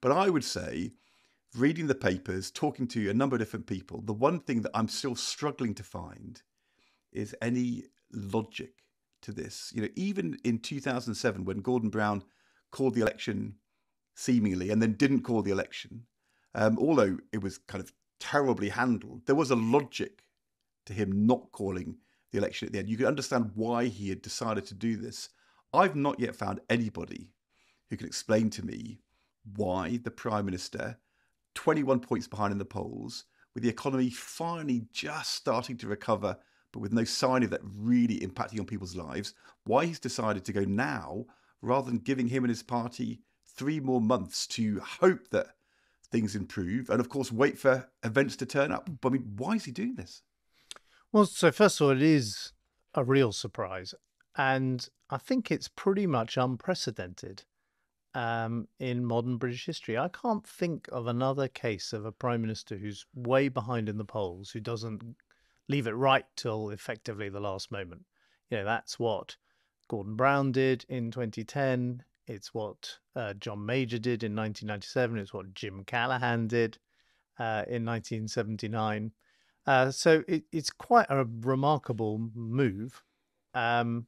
But I would say, reading the papers, talking to a number of different people, the one thing that I'm still struggling to find is any logic to this. Even in 2007, when Gordon Brown called the election seemingly and then didn't call the election, although it was kind of terribly handled, there was a logic to him not calling the election at the end. You could understand why he had decided to do this. I've not yet found anybody who can explain to me why the Prime Minister, 21 points behind in the polls, with the economy finally just starting to recover, but with no sign of that really impacting on people's lives, why he's decided to go now rather than giving him and his party 3 more months to hope that things improve and, of course, wait for events to turn up. But I mean, why is he doing this? Well, so first of all, it is a real surprise. And I think it's pretty much unprecedented in modern British history. I can't think of another case of a Prime Minister who's way behind in the polls, who doesn't leave it right till effectively the last moment. That's what Gordon Brown did in 2010. It's what John Major did in 1997. It's what Jim Callaghan did in 1979. So it's quite a remarkable move. And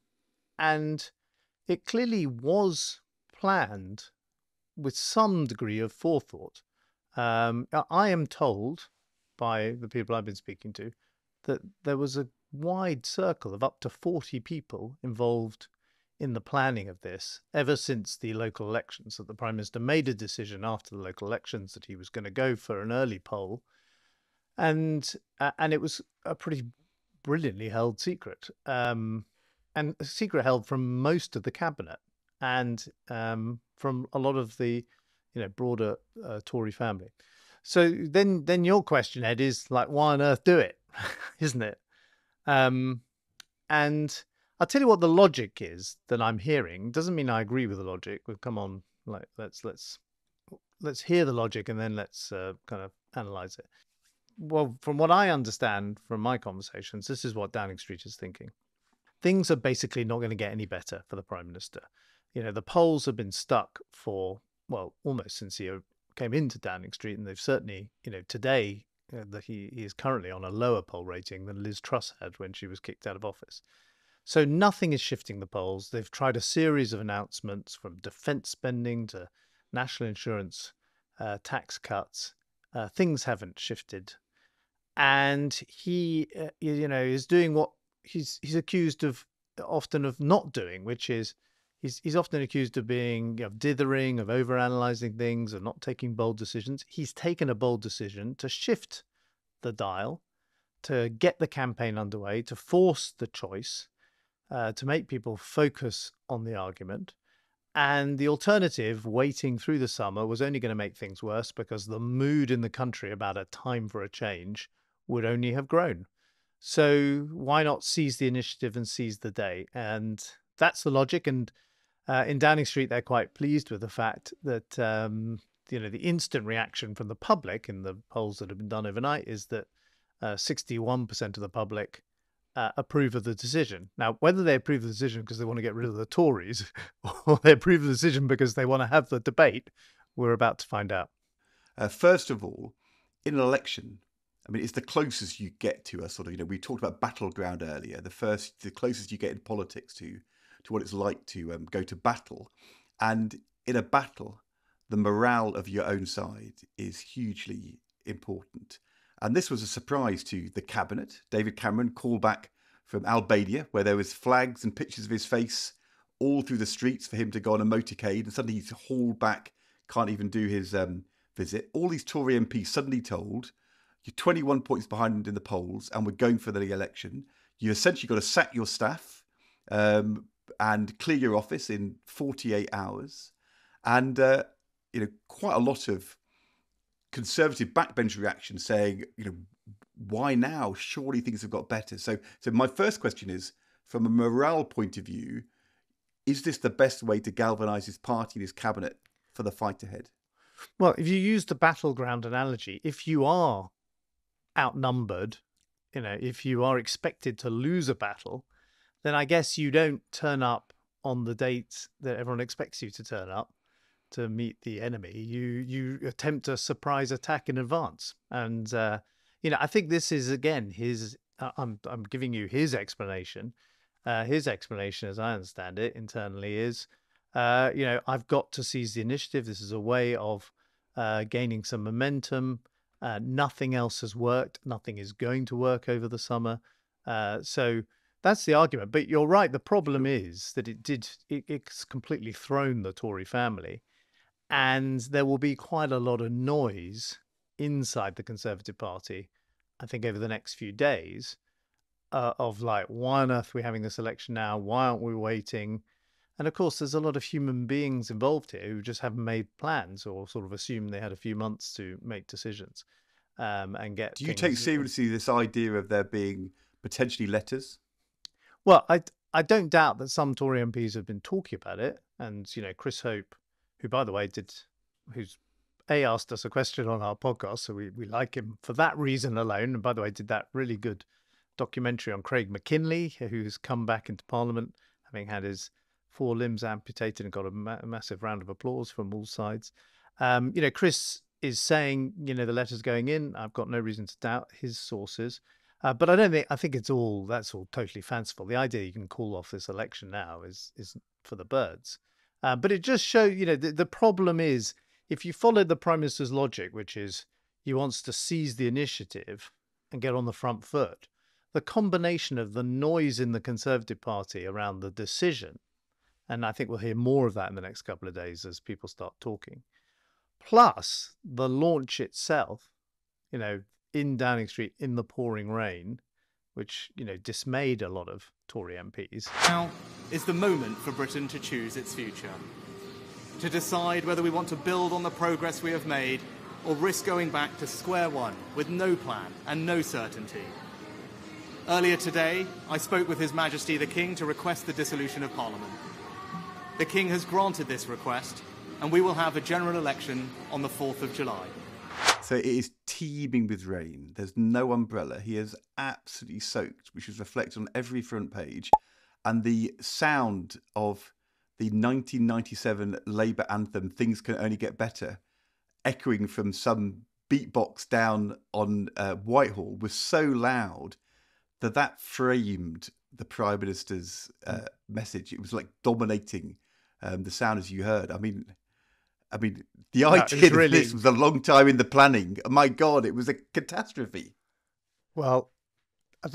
it clearly was planned with some degree of forethought. I am told by the people I've been speaking to that there was a wide circle of up to 40 people involved in the planning of this ever since the local elections, that the Prime Minister made a decision after the local elections that he was going to go for an early poll. And it was a pretty brilliantly held secret, and a secret held from most of the cabinet and from a lot of the broader Tory family. So then your question, Ed, is like, why on earth do it? Isn't it? And I'll tell you what the logic is that I'm hearing. Doesn't mean I agree with the logic. Well, come on, let's hear the logic and then let's kind of analyze it. Well, from what I understand from my conversations, this is what Downing Street is thinking. Things are basically not going to get any better for the Prime Minister. The polls have been stuck for, well, almost since he came into Downing Street, and they've certainly, today, that he is currently on a lower poll rating than Liz Truss had when she was kicked out of office. So nothing is shifting the polls. They've tried a series of announcements, from defence spending to national insurance, tax cuts. Things haven't shifted. And he, is doing what he's accused of often of not doing, which is he's often accused of being dithering, of overanalyzing things, of not taking bold decisions. He's taken a bold decision to shift the dial, to get the campaign underway, to force the choice, to make people focus on the argument. And the alternative, waiting through the summer, was only going to make things worse, because the mood in the country about a time for a change would only have grown. So why not seize the initiative and seize the day? And that's the logic. And in Downing Street, they're quite pleased with the fact that the instant reaction from the public in the polls that have been done overnight is that 61% of the public approve of the decision. Now, whether they approve of the decision because they want to get rid of the Tories or they approve of the decision because they want to have the debate, we're about to find out. First of all, in an election, I mean, it's the closest you get to a sort of, we talked about battleground earlier, the closest you get in politics to what it's like to go to battle. And in a battle, the morale of your own side is hugely important. And this was a surprise to the cabinet. David Cameron called back from Albania, where there was flags and pictures of his face all through the streets for him to go on a motorcade, and suddenly he's hauled back, can't even do his visit. All these Tory MPs suddenly told, you're 21 points behind in the polls and we're going for the election. You essentially got to sack your staff and clear your office in 48 hours. And, quite a lot of Conservative backbench reaction saying, why now? Surely things have got better. So my first question is, from a morale point of view, is this the best way to galvanise his party and his cabinet for the fight ahead? Well, if you use the battleground analogy, if you are outnumbered, if you are expected to lose a battle, then I guess you don't turn up on the dates that everyone expects you to turn up. to meet the enemy, you attempt a surprise attack in advance. And I think this is again his. I'm giving you his explanation. His explanation, as I understand it, internally is, I've got to seize the initiative. This is a way of gaining some momentum. Nothing else has worked. Nothing is going to work over the summer. So that's the argument. But you're right. The problem is that it's completely thrown the Tory family. And there will be quite a lot of noise inside the Conservative Party, I think, over the next few days of like, why on earth are we having this election now? Why aren't we waiting? And of course, there's a lot of human beings involved here who just haven't made plans or sort of assume they had a few months to make decisions and get. Do you take seriously this idea of there being potentially letters? Well, I don't doubt that some Tory MPs have been talking about it. And, Chris Hope, who, by the way, who's asked us a question on our podcast, so we like him for that reason alone. And by the way, did that really good documentary on Craig McKinley, who's come back into Parliament, having had his 4 limbs amputated and got a massive round of applause from all sides. Chris is saying, the letter's going in. I've got no reason to doubt his sources. But I think that's all totally fanciful. The idea you can call off this election now is for the birds. But it just shows, the problem is, if you follow the Prime Minister's logic, which is he wants to seize the initiative and get on the front foot, the combination of the noise in the Conservative Party around the decision, and I think we'll hear more of that in the next couple of days as people start talking, plus the launch itself, in Downing Street in the pouring rain, which, dismayed a lot of Tory MPs. Now is the moment for Britain to choose its future, to decide whether we want to build on the progress we have made or risk going back to square one with no plan and no certainty. Earlier today, I spoke with His Majesty the King to request the dissolution of Parliament. The King has granted this request, and we will have a general election on the 4th of July. So it is teeming with rain. There's no umbrella. He is absolutely soaked, which is reflected on every front page. And the sound of the 1997 Labour anthem, "Things Can Only Get Better," echoing from some beatbox down on Whitehall, was so loud that framed the Prime Minister's message. It was like dominating the sound, as you heard. I mean, the idea of this was a long time in the planning. My God, it was a catastrophe. Well,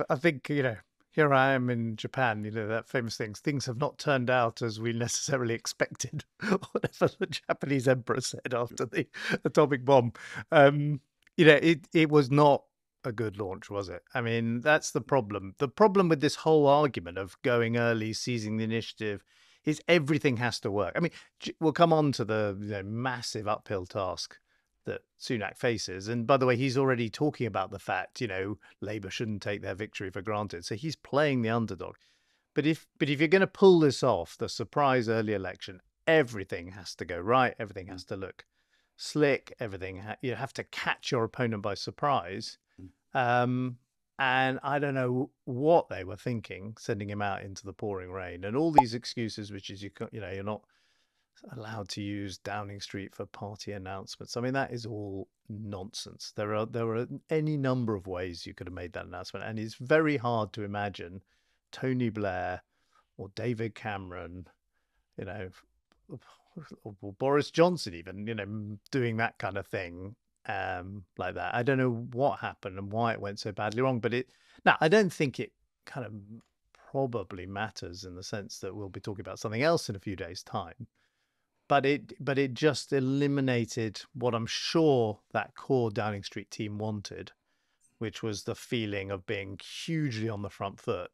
I think, here I am in Japan, that famous things have not turned out as we necessarily expected, whatever the Japanese emperor said after the atomic bomb. It was not a good launch, was it? I mean, that's the problem. The problem with this whole argument of going early, seizing the initiative, is everything has to work. I mean, we'll come on to the massive uphill task that Sunak faces. And by the way, he's already talking about the fact, Labour shouldn't take their victory for granted. So he's playing the underdog. But if you're going to pull this off, the surprise early election, everything has to go right. Everything has to look slick. You have to catch your opponent by surprise. And I don't know what they were thinking, sending him out into the pouring rain and all these excuses, which is, you're not allowed to use Downing Street for party announcements. I mean, that is all nonsense. There are any number of ways you could have made that announcement. And it's very hard to imagine Tony Blair or David Cameron, or Boris Johnson even, doing that kind of thing. Like that. I don't know what happened and why it went so badly wrong, but I don't think it kind of probably matters in the sense that we'll be talking about something else in a few days' time. But it just eliminated what I'm sure that core Downing Street team wanted, which was the feeling of being hugely on the front foot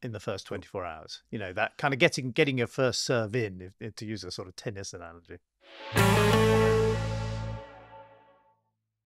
in the first 24 hours. That kind of getting your first serve in, to use a sort of tennis analogy.